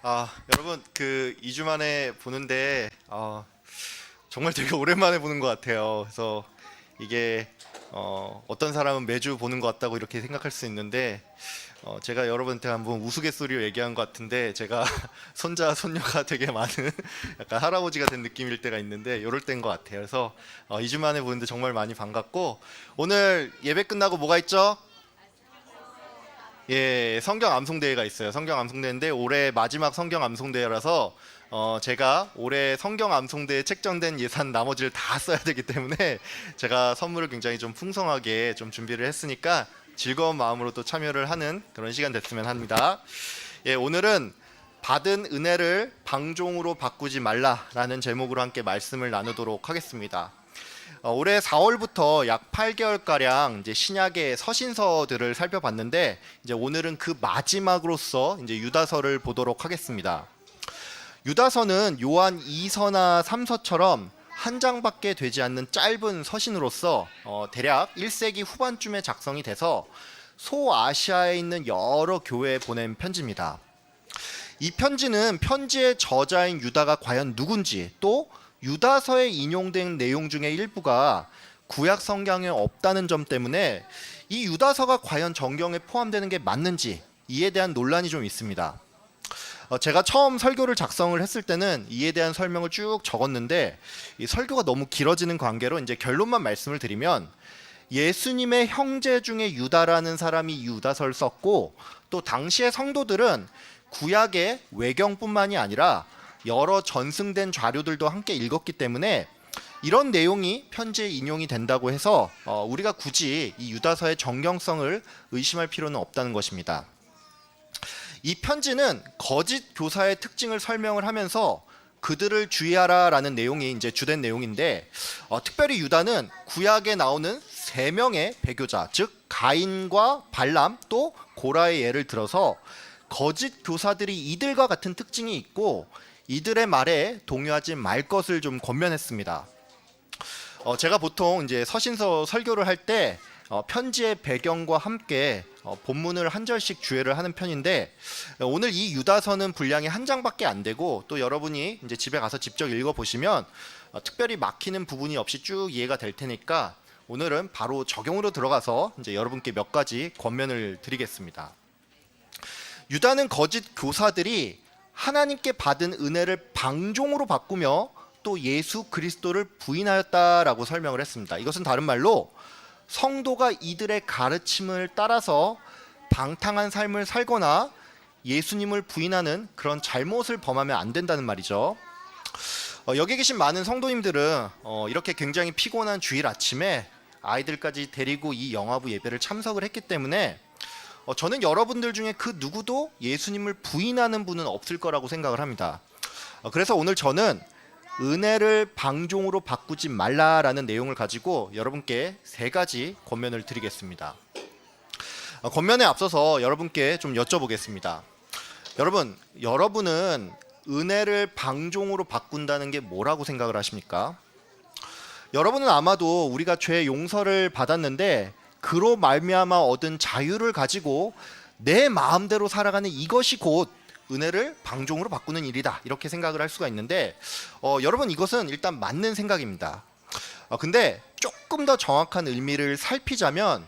여러분 2주 만에 보는데 정말 되게 오랜만에 보는 것 같아요. 그래서 이게 어떤 사람은 매주 보는 것 같다고 이렇게 생각할 수 있는데 제가 여러분한테 한번 우스갯소리로 얘기한 것 같은데 제가 손자 손녀가 되게 많은 약간 할아버지가 된 느낌일 때가 있는데 이럴 때인 것 같아요. 그래서 2주 만에 보는데 정말 많이 반갑고 오늘 예배 끝나고 뭐가 있죠? 예, 성경 암송대회가 있어요. 성경 암송대회인데 올해 마지막 성경 암송대회라서 제가 올해 성경 암송대회 책정된 예산 나머지를 다 써야 되기 때문에 제가 선물을 굉장히 좀 풍성하게 좀 준비를 했으니까 즐거운 마음으로 또 참여를 하는 그런 시간 됐으면 합니다. 예, 오늘은 받은 은혜를 방종으로 바꾸지 말라라는 제목으로 함께 말씀을 나누도록 하겠습니다. 올해 4월부터 약 8개월가량 이제 신약의 서신서들을 살펴봤는데 이제 오늘은 그 마지막으로서 이제 유다서를 보도록 하겠습니다. 유다서는 요한 2서나 3서처럼 한 장밖에 되지 않는 짧은 서신으로서 대략 1세기 후반쯤에 작성이 돼서 소아시아에 있는 여러 교회에 보낸 편지입니다. 이 편지는 편지의 저자인 유다가 과연 누군지 또 유다서에 인용된 내용 중에 일부가 구약 성경에 없다는 점 때문에 이 유다서가 과연 성경에 포함되는 게 맞는지 이에 대한 논란이 좀 있습니다. 제가 처음 설교를 작성을 했을 때는 이에 대한 설명을 쭉 적었는데 이 설교가 너무 길어지는 관계로 이제 결론만 말씀을 드리면 예수님의 형제 중에 유다라는 사람이 유다서를 썼고 또 당시의 성도들은 구약의 외경뿐만이 아니라 여러 전승된 자료들도 함께 읽었기 때문에 이런 내용이 편지에 인용이 된다고 해서 우리가 굳이 이 유다서의 정경성을 의심할 필요는 없다는 것입니다. 이 편지는 거짓 교사의 특징을 설명을 하면서 그들을 주의하라라는 내용이 이제 주된 내용인데 특별히 유다는 구약에 나오는 3명의 배교자, 즉 가인과 발람 또 고라의 예를 들어서 거짓 교사들이 이들과 같은 특징이 있고 이들의 말에 동요하지 말 것을 좀 권면했습니다. 제가 보통 이제 서신서 설교를 할 때 편지의 배경과 함께 본문을 한 절씩 주애를 하는 편인데 오늘 이 유다서는 분량이 한 장밖에 안 되고 또 여러분이 이제 집에 가서 직접 읽어 보시면 특별히 막히는 부분이 없이 쭉 이해가 될 테니까 오늘은 바로 적용으로 들어가서 이제 여러분께 몇 가지 권면을 드리겠습니다. 유다는 거짓 교사들이 하나님께 받은 은혜를 방종으로 바꾸며 또 예수 그리스도를 부인하였다라고 설명을 했습니다. 이것은 다른 말로 성도가 이들의 가르침을 따라서 방탕한 삶을 살거나 예수님을 부인하는 그런 잘못을 범하면 안 된다는 말이죠. 여기 계신 많은 성도님들은 이렇게 굉장히 피곤한 주일 아침에 아이들까지 데리고 이 영화부 예배를 참석을 했기 때문에 저는 여러분들 중에 그 누구도 예수님을 부인하는 분은 없을 거라고 생각을 합니다. 그래서 오늘 저는 은혜를 방종으로 바꾸지 말라라는 내용을 가지고 여러분께 3가지 권면을 드리겠습니다. 권면에 앞서서 여러분께 좀 여쭤보겠습니다. 여러분은 은혜를 방종으로 바꾼다는 게 뭐라고 생각을 하십니까? 여러분은 아마도 우리가 죄 용서를 받았는데 그로 말미암아 얻은 자유를 가지고 내 마음대로 살아가는 이것이 곧 은혜를 방종으로 바꾸는 일이다 이렇게 생각을 할 수가 있는데 여러분 이것은 일단 맞는 생각입니다. 근데 조금 더 정확한 의미를 살피자면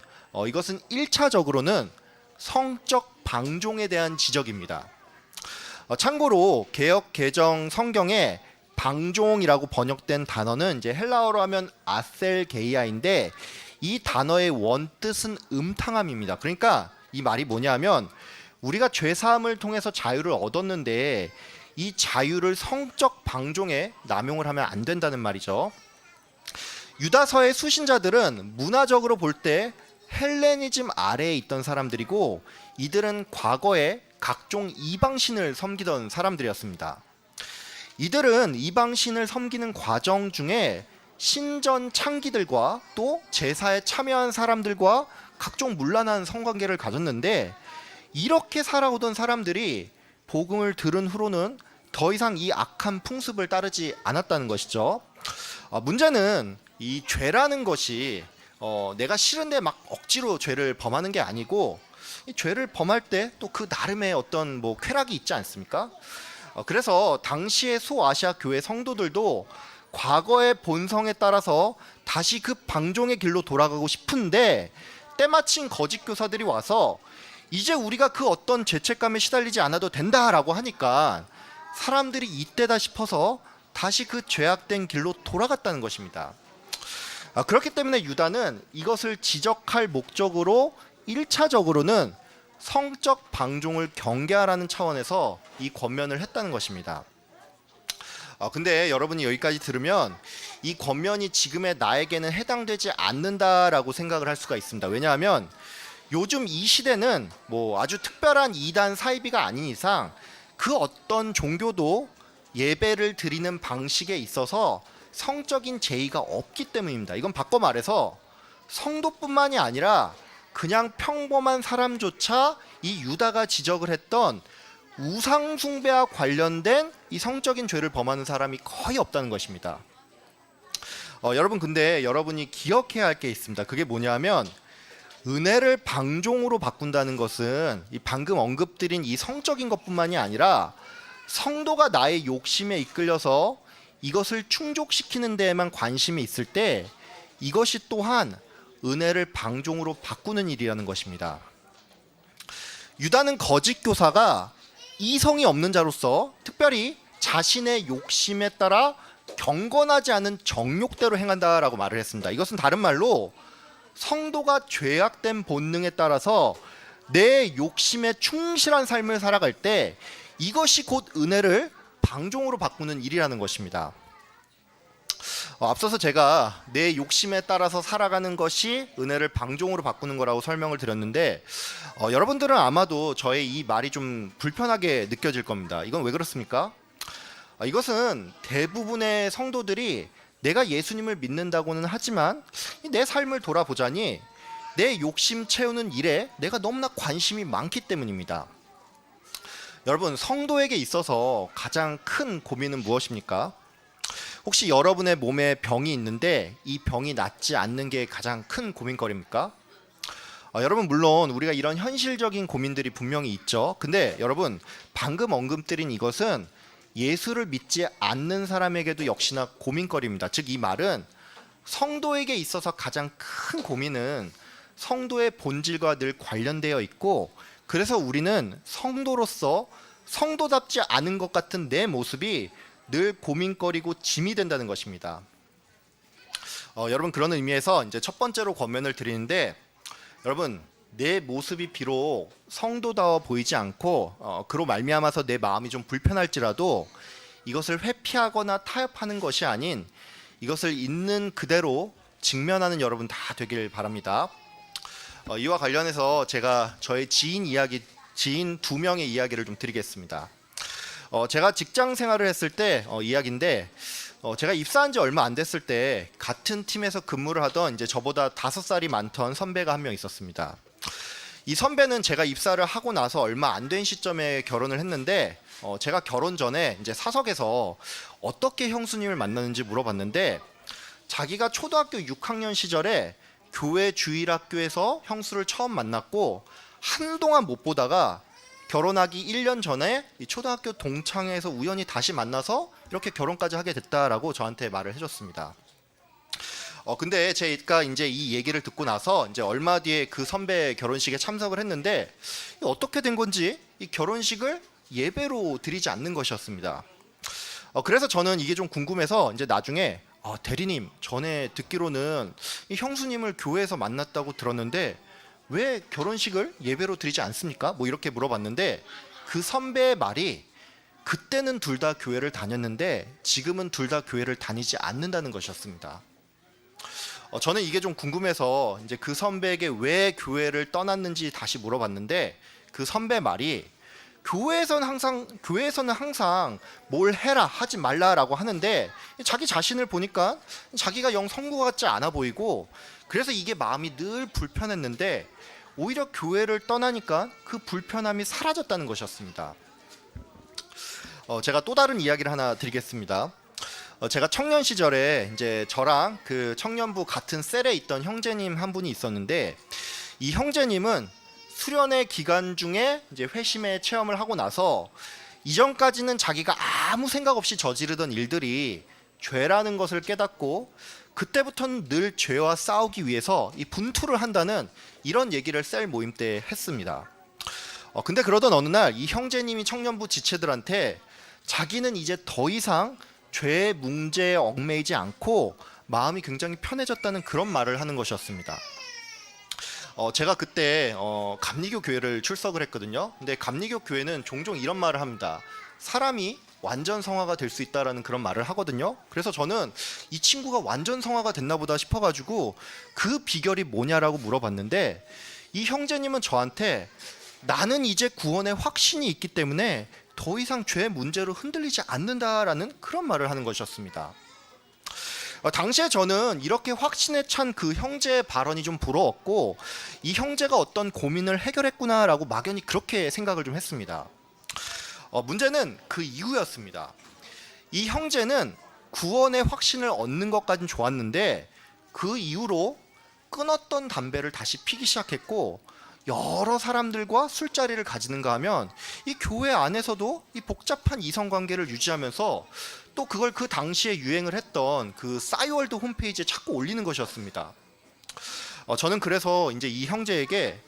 이것은 1차적으로는 성적 방종에 대한 지적입니다. 참고로 개역 개정 성경에 방종이라고 번역된 단어는 이제 헬라어로 하면 아셀게이아인데 이 단어의 원뜻은 음탕함입니다. 그러니까 이 말이 뭐냐면 우리가 죄사함을 통해서 자유를 얻었는데 이 자유를 성적 방종에 남용을 하면 안 된다는 말이죠. 유다서의 수신자들은 문화적으로 볼 때 헬레니즘 아래에 있던 사람들이고 이들은 과거에 각종 이방신을 섬기던 사람들이었습니다. 이들은 이방신을 섬기는 과정 중에 신전 창기들과 또 제사에 참여한 사람들과 각종 문란한 성관계를 가졌는데 이렇게 살아오던 사람들이 복음을 들은 후로는 더 이상 이 악한 풍습을 따르지 않았다는 것이죠. 문제는 이 죄라는 것이 내가 싫은데 막 억지로 죄를 범하는 게 아니고 이 죄를 범할 때 또 그 나름의 어떤 뭐 쾌락이 있지 않습니까? 그래서 당시의 소아시아 교회 성도들도 과거의 본성에 따라서 다시 그 방종의 길로 돌아가고 싶은데 때마침 거짓 교사들이 와서 이제 우리가 그 어떤 죄책감에 시달리지 않아도 된다라고 하니까 사람들이 이때다 싶어서 다시 그 죄악된 길로 돌아갔다는 것입니다. 그렇기 때문에 유다는 이것을 지적할 목적으로 1차적으로는 성적 방종을 경계하라는 차원에서 이 권면을 했다는 것입니다. 근데 여러분이 여기까지 들으면 이 권면이 지금의 나에게는 해당되지 않는다라고 생각을 할 수가 있습니다. 왜냐하면 요즘 이 시대는 뭐 아주 특별한 이단 사이비가 아닌 이상 그 어떤 종교도 예배를 드리는 방식에 있어서 성적인 제의가 없기 때문입니다. 이건 바꿔 말해서 성도뿐만이 아니라 그냥 평범한 사람조차 이 유다가 지적을 했던 우상 숭배와 관련된 이 성적인 죄를 범하는 사람이 거의 없다는 것입니다. 여러분, 근데 여러분이 기억해야 할 게 있습니다. 그게 뭐냐면 은혜를 방종으로 바꾼다는 것은 이 방금 언급드린 이 성적인 것뿐만이 아니라 성도가 나의 욕심에 이끌려서 이것을 충족시키는 데에만 관심이 있을 때 이것이 또한 은혜를 방종으로 바꾸는 일이라는 것입니다. 유다는 거짓 교사가 이성이 없는 자로서 특별히 자신의 욕심에 따라 경건하지 않은 정욕대로 행한다라고 말을 했습니다. 이것은 다른 말로 성도가 죄악된 본능에 따라서 내 욕심에 충실한 삶을 살아갈 때 이것이 곧 은혜를 방종으로 바꾸는 일이라는 것입니다. 앞서서 제가 내 욕심에 따라서 살아가는 것이 은혜를 방종으로 바꾸는 거라고 설명을 드렸는데 여러분들은 아마도 저의 이 말이 좀 불편하게 느껴질 겁니다. 이건 왜 그렇습니까? 이것은 대부분의 성도들이 내가 예수님을 믿는다고는 하지만 내 삶을 돌아보자니 내 욕심 채우는 일에 내가 너무나 관심이 많기 때문입니다. 여러분, 성도에게 있어서 가장 큰 고민은 무엇입니까? 혹시 여러분의 몸에 병이 있는데 이 병이 낫지 않는 게 가장 큰 고민거리입니까? 여러분, 물론 우리가 이런 현실적인 고민들이 분명히 있죠. 근데 여러분, 방금 언급드린 이것은 예수를 믿지 않는 사람에게도 역시나 고민거리입니다. 즉, 이 말은 성도에게 있어서 가장 큰 고민은 성도의 본질과 늘 관련되어 있고, 그래서 우리는 성도로서 성도답지 않은 것 같은 내 모습이 늘 고민거리고 짐이 된다는 것입니다. 여러분, 그런 의미에서 이제 첫 번째로 권면을 드리는데, 여러분, 내 모습이 비록 성도다워 보이지 않고 그로 말미암아서 내 마음이 좀 불편할지라도 이것을 회피하거나 타협하는 것이 아닌 이것을 있는 그대로 직면하는 여러분 다 되길 바랍니다. 이와 관련해서 제가 저의 지인 2명의 이야기를 좀 드리겠습니다. 제가 직장 생활을 했을 때 이야기인데, 제가 입사한 지 얼마 안 됐을 때 같은 팀에서 근무를 하던 이제 저보다 5살이 많던 선배가 한 명 있었습니다. 이 선배는 제가 입사를 하고 나서 얼마 안 된 시점에 결혼을 했는데, 제가 결혼 전에 이제 사석에서 어떻게 형수님을 만났는지 물어봤는데, 자기가 초등학교 6학년 시절에 교회 주일학교에서 형수를 처음 만났고 한동안 못 보다가 결혼하기 1년 전에 이 초등학교 동창회에서 우연히 다시 만나서 이렇게 결혼까지 하게 됐다라고 저한테 말을 해줬습니다. 근데 제가 이제 이 얘기를 듣고 나서 이제 얼마 뒤에 그 선배 결혼식에 참석을 했는데, 어떻게 된 건지 이 결혼식을 예배로 드리지 않는 것이었습니다. 그래서 저는 이게 좀 궁금해서 이제 나중에 대리님, 전에 듣기로는 이 형수님을 교회에서 만났다고 들었는데 왜 결혼식을 예배로 드리지 않습니까? 뭐 이렇게 물어봤는데, 그 선배의 말이 그때는 둘 다 교회를 다녔는데 지금은 둘 다 교회를 다니지 않는다는 것이었습니다. 저는 이게 좀 궁금해서 이제 그 선배에게 왜 교회를 떠났는지 다시 물어봤는데, 그 선배 말이 교회에서는 항상 뭘 해라 하지 말라라고 하는데 자기 자신을 보니까 자기가 영 성도가 같지 않아 보이고, 그래서 이게 마음이 늘 불편했는데 오히려 교회를 떠나니까 그 불편함이 사라졌다는 것이었습니다. 제가 또 다른 이야기를 하나 드리겠습니다. 제가 청년 시절에 이제 저랑 그 청년부 같은 셀에 있던 형제님 한 분이 있었는데, 이 형제님은 수련회 기간 중에 이제 회심의 체험을 하고 나서 이전까지는 자기가 아무 생각 없이 저지르던 일들이 죄라는 것을 깨닫고 그때부터는 늘 죄와 싸우기 위해서 이 분투를 한다는 이런 얘기를 셀 모임 때 했습니다. 근데 그러던 어느 날 이 형제님이 청년부 지체들한테 자기는 이제 더 이상 죄의 문제에 얽매이지 않고 마음이 굉장히 편해졌다는 그런 말을 하는 것이었습니다. 제가 그때 감리교 교회를 출석을 했거든요. 근데 감리교 교회는 종종 이런 말을 합니다. 사람이 완전 성화가 될 수 있다라는 그런 말을 하거든요. 그래서 저는 이 친구가 완전 성화가 됐나 보다 싶어가지고 그 비결이 뭐냐라고 물어봤는데 이 형제님은 저한테 나는 이제 구원의 확신이 있기 때문에 더 이상 죄의 문제로 흔들리지 않는다라는 그런 말을 하는 것이었습니다. 당시에 저는 이렇게 확신에 찬 그 형제의 발언이 좀 부러웠고 이 형제가 어떤 고민을 해결했구나라고 막연히 그렇게 생각을 좀 했습니다. 문제는 그 이후였습니다. 이 형제는 구원의 확신을 얻는 것까진 좋았는데 그 이후로 끊었던 담배를 다시 피기 시작했고 여러 사람들과 술자리를 가지는가 하면 이 교회 안에서도 이 복잡한 이성관계를 유지하면서 또 그걸 그 당시에 유행을 했던 그 싸이월드 홈페이지에 자꾸 올리는 것이었습니다. 저는 그래서 이제 이 형제에게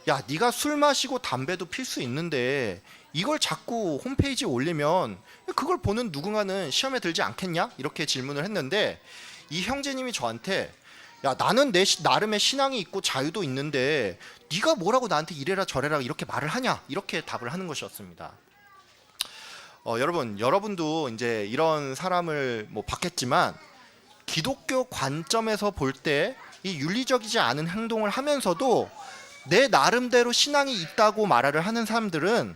야, 네가 술 마시고 담배도 필 수 있는데 이걸 자꾸 홈페이지에 올리면 그걸 보는 누군가는 시험에 들지 않겠냐? 이렇게 질문을 했는데 이 형제님이 저한테 야, 나는 내 나름의 신앙이 있고 자유도 있는데 네가 뭐라고 나한테 이래라 저래라 이렇게 말을 하냐? 이렇게 답을 하는 것이었습니다. 여러분도 이제 이런 사람을 뭐 봤겠지만 기독교 관점에서 볼 때 이 윤리적이지 않은 행동을 하면서도 내 나름대로 신앙이 있다고 말을 하는 사람들은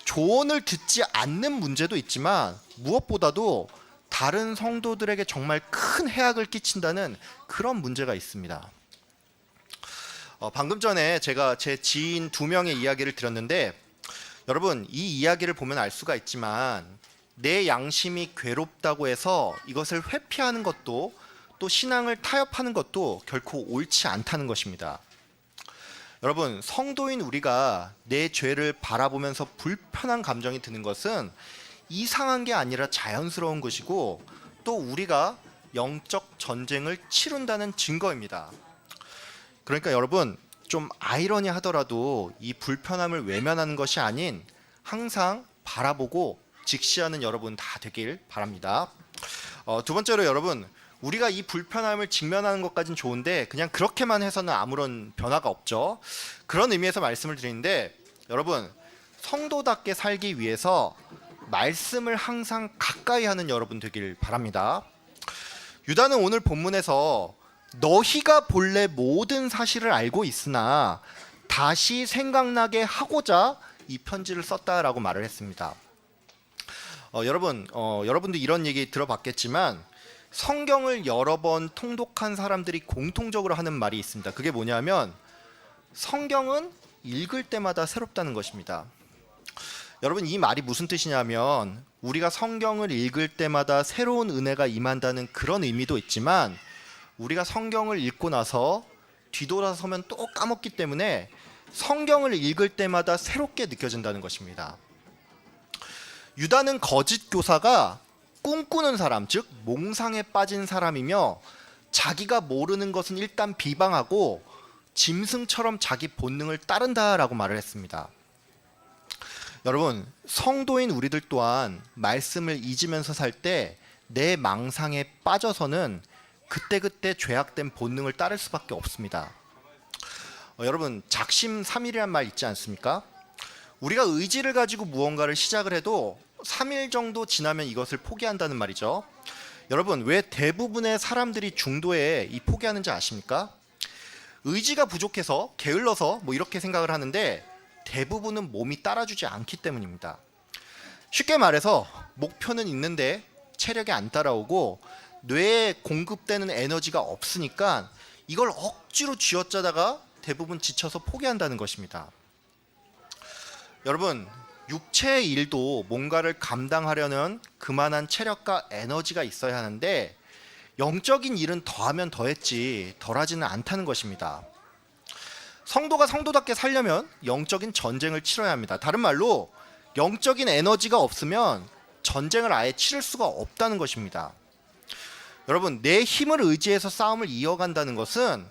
조언을 듣지 않는 문제도 있지만 무엇보다도 다른 성도들에게 정말 큰 해악을 끼친다는 그런 문제가 있습니다. 방금 전에 제가 제 지인 2명의 이야기를 드렸는데 여러분 이 이야기를 보면 알 수가 있지만 내 양심이 괴롭다고 해서 이것을 회피하는 것도 또 신앙을 타협하는 것도 결코 옳지 않다는 것입니다. 여러분 성도인 우리가 내 죄를 바라보면서 불편한 감정이 드는 것은 이상한 게 아니라 자연스러운 것이고 또 우리가 영적 전쟁을 치룬다는 증거입니다. 그러니까 여러분 좀 아이러니하더라도 이 불편함을 외면하는 것이 아닌 항상 바라보고 직시하는 여러분 다 되길 바랍니다. 두 번째로 여러분 우리가 이 불편함을 직면하는 것까진 좋은데 그냥 그렇게만 해서는 아무런 변화가 없죠. 그런 의미에서 말씀을 드리는데 여러분 성도답게 살기 위해서 말씀을 항상 가까이 하는 여러분 되길 바랍니다. 유다는 오늘 본문에서 너희가 본래 모든 사실을 알고 있으나 다시 생각나게 하고자 이 편지를 썼다라고 말을 했습니다. 여러분도 이런 얘기 들어봤겠지만 성경을 여러 번 통독한 사람들이 공통적으로 하는 말이 있습니다. 그게 뭐냐면 성경은 읽을 때마다 새롭다는 것입니다. 여러분 이 말이 무슨 뜻이냐면 우리가 성경을 읽을 때마다 새로운 은혜가 임한다는 그런 의미도 있지만 우리가 성경을 읽고 나서 뒤돌아서면 또 까먹기 때문에 성경을 읽을 때마다 새롭게 느껴진다는 것입니다. 유다는 거짓 교사가 꿈꾸는 사람, 즉 몽상에 빠진 사람이며 자기가 모르는 것은 일단 비방하고 짐승처럼 자기 본능을 따른다라고 말을 했습니다. 여러분 성도인 우리들 또한 말씀을 잊으면서 살 때 내 망상에 빠져서는 그때그때 죄악된 본능을 따를 수밖에 없습니다. 여러분 작심삼일이란 말 있지 않습니까? 우리가 의지를 가지고 무언가를 시작을 해도 3일 정도 지나면 이것을 포기한다는 말이죠. 여러분 왜 대부분의 사람들이 중도에 이 포기하는지 아십니까? 의지가 부족해서 게을러서 뭐 이렇게 생각을 하는데 대부분은 몸이 따라주지 않기 때문입니다. 쉽게 말해서 목표는 있는데 체력이 안 따라오고 뇌에 공급되는 에너지가 없으니까 이걸 억지로 쥐어짜다가 대부분 지쳐서 포기한다는 것입니다. 여러분 육체의 일도 뭔가를 감당하려는 그만한 체력과 에너지가 있어야 하는데 영적인 일은 더하면 더했지 덜하지는 않다는 것입니다. 성도가 성도답게 살려면 영적인 전쟁을 치러야 합니다. 다른 말로 영적인 에너지가 없으면 전쟁을 아예 치를 수가 없다는 것입니다. 여러분, 내 힘을 의지해서 싸움을 이어간다는 것은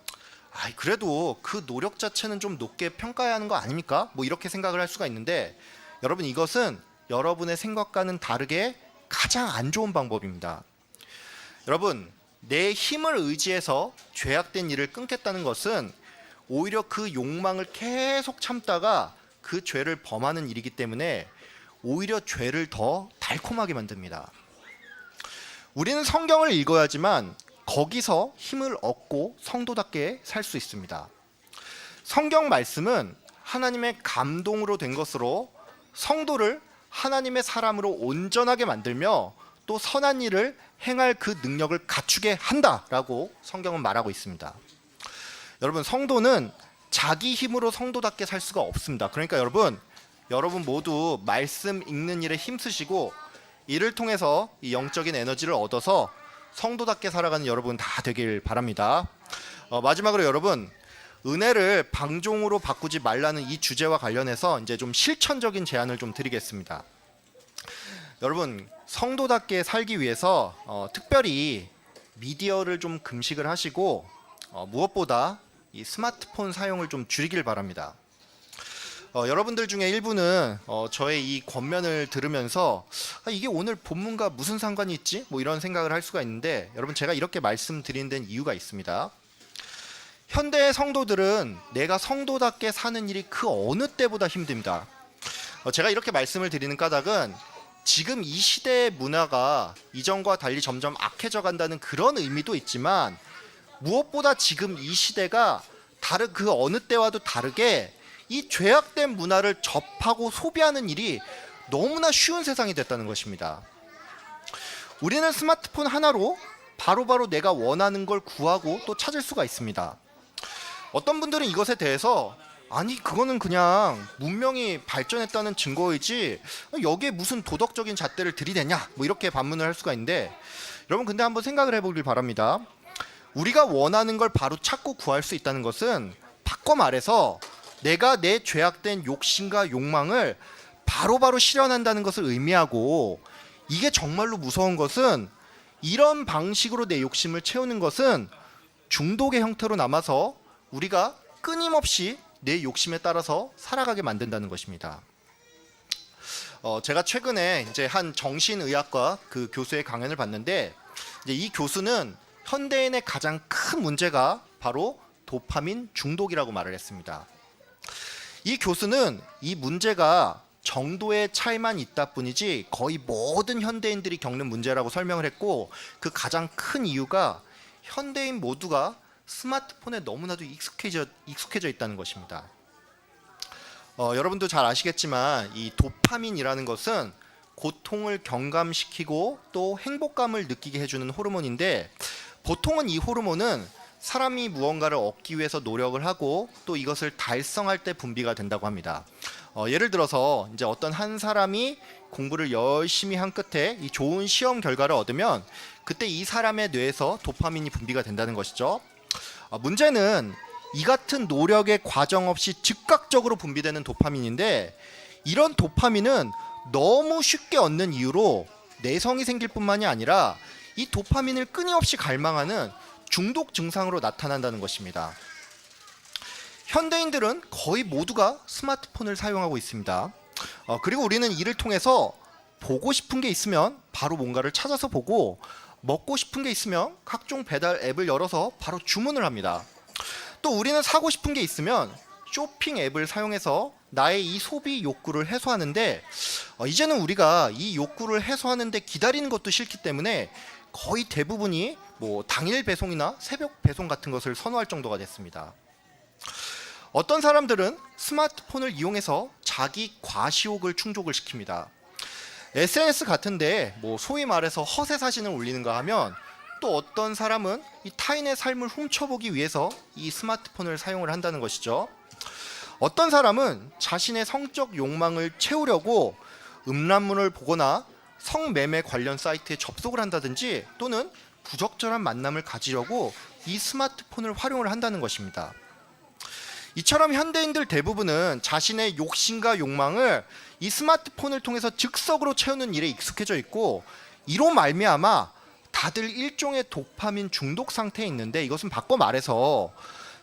그래도 그 노력 자체는 좀 높게 평가해야 하는 거 아닙니까? 뭐 이렇게 생각을 할 수가 있는데, 여러분, 이것은 여러분의 생각과는 다르게 가장 안 좋은 방법입니다. 여러분, 내 힘을 의지해서 죄악된 일을 끊겠다는 것은 오히려 그 욕망을 계속 참다가 그 죄를 범하는 일이기 때문에 오히려 죄를 더 달콤하게 만듭니다. 우리는 성경을 읽어야지만 거기서 힘을 얻고 성도답게 살 수 있습니다. 성경 말씀은 하나님의 감동으로 된 것으로 성도를 하나님의 사람으로 온전하게 만들며 또 선한 일을 행할 그 능력을 갖추게 한다라고 성경은 말하고 있습니다. 여러분, 성도는 자기 힘으로 성도답게 살 수가 없습니다. 그러니까 여러분 모두 말씀 읽는 일에 힘쓰시고 이를 통해서 이 영적인 에너지를 얻어서 성도답게 살아가는 여러분 다 되길 바랍니다. 마지막으로 여러분, 은혜를 방종으로 바꾸지 말라는 이 주제와 관련해서 이제 좀 실천적인 제안을 좀 드리겠습니다. 여러분, 성도답게 살기 위해서 특별히 미디어를 좀 금식을 하시고 무엇보다 이 스마트폰 사용을 좀 줄이길 바랍니다. 여러분들 중에 일부는 저의 이 권면을 들으면서 이게 오늘 본문과 무슨 상관이 있지? 뭐 이런 생각을 할 수가 있는데, 여러분, 제가 이렇게 말씀드린 데는 이유가 있습니다. 현대의 성도들은 내가 성도답게 사는 일이 그 어느 때보다 힘듭니다. 제가 이렇게 말씀을 드리는 까닭은 지금 이 시대의 문화가 이전과 달리 점점 악해져 간다는 그런 의미도 있지만, 무엇보다 지금 이 시대가 다른 그 어느 때와도 다르게 이 죄악된 문화를 접하고 소비하는 일이 너무나 쉬운 세상이 됐다는 것입니다. 우리는 스마트폰 하나로 바로바로 내가 원하는 걸 구하고 또 찾을 수가 있습니다. 어떤 분들은 이것에 대해서 그거는 그냥 문명이 발전했다는 증거이지 여기에 무슨 도덕적인 잣대를 들이대냐 뭐 이렇게 반문을 할 수가 있는데, 여러분 근데 한번 생각을 해보길 바랍니다. 우리가 원하는 걸 바로 찾고 구할 수 있다는 것은 바꿔 말해서 내가 내 죄악된 욕심과 욕망을 바로바로 실현한다는 것을 의미하고, 이게 정말로 무서운 것은 이런 방식으로 내 욕심을 채우는 것은 중독의 형태로 남아서 우리가 끊임없이 내 욕심에 따라서 살아가게 만든다는 것입니다. 제가 최근에 이제 한 정신의학과 그 교수의 강연을 봤는데, 이제 이 교수는 현대인의 가장 큰 문제가 바로 도파민 중독이라고 말을 했습니다. 이 교수는 이 문제가 정도의 차이만 있다 뿐이지 거의 모든 현대인들이 겪는 문제라고 설명을 했고, 그 가장 큰 이유가 현대인 모두가 스마트폰에 너무나도 익숙해져 있다는 것입니다. 여러분도 잘 아시겠지만 이 도파민이라는 것은 고통을 경감시키고 또 행복감을 느끼게 해주는 호르몬인데, 보통은 이 호르몬은 사람이 무언가를 얻기 위해서 노력을 하고 또 이것을 달성할 때 분비가 된다고 합니다. 예를 들어서 이제 어떤 한 사람이 공부를 열심히 한 끝에 이 좋은 시험 결과를 얻으면 그때 이 사람의 뇌에서 도파민이 분비가 된다는 것이죠. 문제는 이 같은 노력의 과정 없이 즉각적으로 분비되는 도파민인데, 이런 도파민은 너무 쉽게 얻는 이유로 내성이 생길 뿐만이 아니라 이 도파민을 끊임없이 갈망하는 중독 증상으로 나타난다는 것입니다. 현대인들은 거의 모두가 스마트폰을 사용하고 있습니다. 그리고 우리는 이를 통해서 보고 싶은 게 있으면 바로 뭔가를 찾아서 보고, 먹고 싶은 게 있으면 각종 배달 앱을 열어서 바로 주문을 합니다. 또 우리는 사고 싶은 게 있으면 쇼핑 앱을 사용해서 나의 이 소비 욕구를 해소하는데, 이제는 우리가 이 욕구를 해소하는데 기다리는 것도 싫기 때문에 거의 대부분이 뭐 당일 배송이나 새벽 배송 같은 것을 선호할 정도가 됐습니다. 어떤 사람들은 스마트폰을 이용해서 자기 과시욕을 충족을 시킵니다. SNS 같은데 뭐 소위 말해서 허세 사진을 올리는가 하면, 또 어떤 사람은 이 타인의 삶을 훔쳐보기 위해서 이 스마트폰을 사용을 한다는 것이죠. 어떤 사람은 자신의 성적 욕망을 채우려고 음란물을 보거나 성매매 관련 사이트에 접속을 한다든지, 또는 부적절한 만남을 가지려고 이 스마트폰을 활용을 한다는 것입니다. 이처럼 현대인들 대부분은 자신의 욕심과 욕망을 이 스마트폰을 통해서 즉석으로 채우는 일에 익숙해져 있고, 이로 말미암아 다들 일종의 도파민 중독 상태에 있는데, 이것은 바꿔 말해서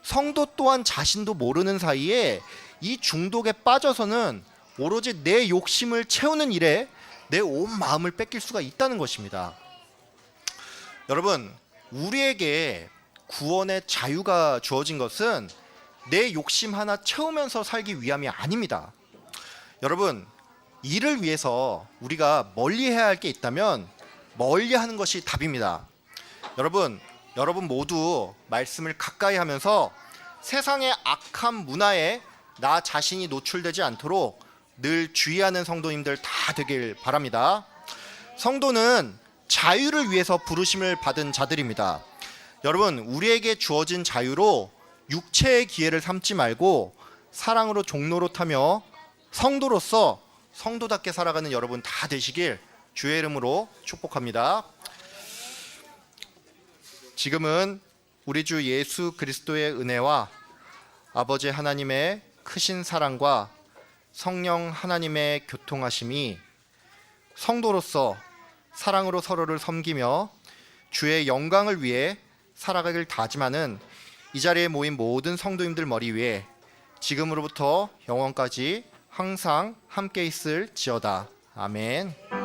성도 또한 자신도 모르는 사이에 이 중독에 빠져서는 오로지 내 욕심을 채우는 일에 내 온 마음을 뺏길 수가 있다는 것입니다. 여러분, 우리에게 구원의 자유가 주어진 것은 내 욕심 하나 채우면서 살기 위함이 아닙니다. 여러분, 이를 위해서 우리가 멀리해야 할 게 있다면 멀리하는 것이 답입니다. 여러분 모두 말씀을 가까이 하면서 세상의 악한 문화에 나 자신이 노출되지 않도록 늘 주의하는 성도님들 다 되길 바랍니다. 성도는 자유를 위해서 부르심을 받은 자들입니다. 여러분, 우리에게 주어진 자유로 육체의 기회를 삼지 말고 사랑으로 종노릇하며 성도로서 성도답게 살아가는 여러분 다 되시길 주의 이름으로 축복합니다. 지금은 우리 주 예수 그리스도의 은혜와 아버지 하나님의 크신 사랑과 성령 하나님의 교통하심이 성도로서 사랑으로 서로를 섬기며 주의 영광을 위해 살아가길 다짐하는 이 자리에 모인 모든 성도님들 머리 위에 지금으로부터 영원까지 항상 함께 있을지어다. 아멘.